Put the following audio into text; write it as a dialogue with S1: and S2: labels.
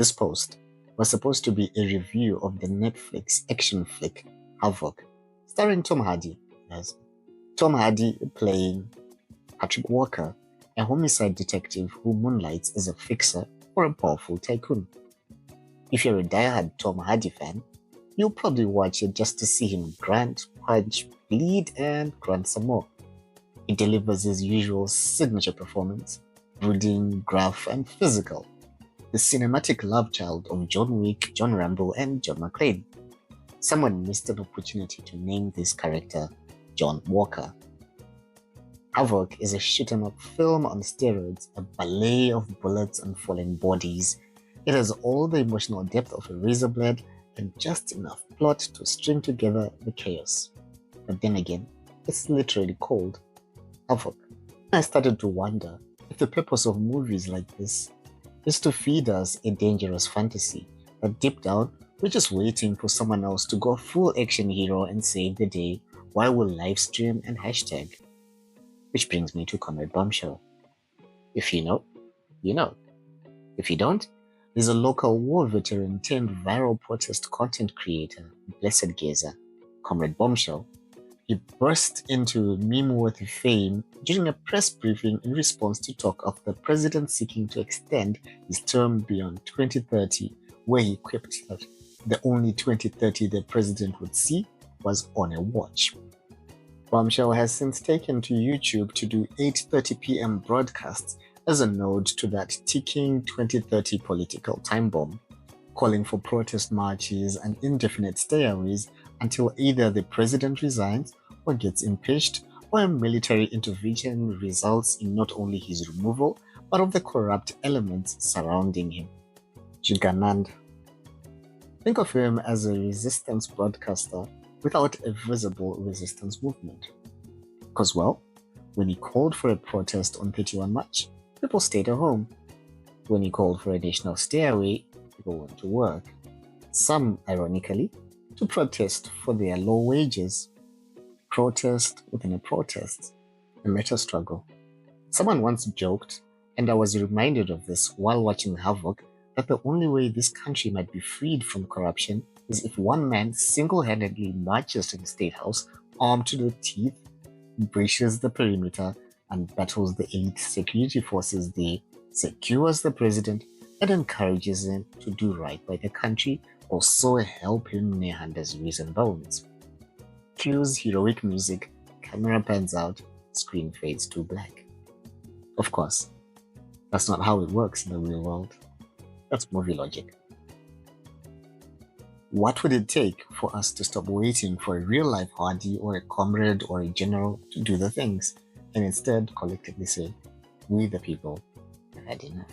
S1: This post was supposed to be a review of the Netflix action flick Havoc, starring Tom Hardy as Tom Hardy playing Patrick Walker, a homicide detective who moonlights as a fixer for a powerful tycoon. If you're a diehard Tom Hardy fan, you'll probably watch it just to see him grunt, punch, bleed, and grunt some more. He delivers his usual signature performance, brooding, gruff, and physical. The cinematic love child of John Wick, John Rambo, and John McClane. Someone missed an opportunity to name this character John Walker. Havoc is a shoot-'em-up film on steroids, a ballet of bullets and falling bodies. It has all the emotional depth of a razor blade and just enough plot to string together the chaos. But then again, it's literally called Havoc. I started to wonder if the purpose of movies like this is to feed us a dangerous fantasy, that deep down we're just waiting for someone else to go full action hero and save the day while we live stream and hashtag. Which brings me to Comrade Bombshell. If you know, you know. If you don't, there's a local war veteran turned viral protest content creator, Blessed Gazer, Comrade Bombshell. He burst into meme-worthy fame during a press briefing in response to talk of the president seeking to extend his term beyond 2030, where he quipped that the only 2030 the president would see was on a watch. Bombshell has since taken to YouTube to do 8:30 p.m. broadcasts as a nod to that ticking 2030 political time bomb, calling for protest marches and indefinite stayaways until either the president resigns or gets impeached, or a military intervention results in not only his removal, but of the corrupt elements surrounding him. Jiganand. Think of him as a resistance broadcaster without a visible resistance movement. Because, well, when he called for a protest on 31 March, people stayed at home. When he called for a national stay-away, people went to work. Some, ironically, to protest for their low wages. Protest within a protest, a meta struggle. Someone once joked, and I was reminded of this while watching Havoc, that the only way this country might be freed from corruption is if one man single-handedly marches to the State House, armed to the teeth, breaches the perimeter, and battles the elite security forces there, secures the president, and encourages him to do right by the country, or so help him Nehander's reason bones. Cues heroic music, camera pans out, screen fades to black. Of course, that's not how it works in the real world. That's movie logic. What would it take for us to stop waiting for a real-life Hardy or a comrade or a general to do the things, and instead collectively say, we the people have had enough?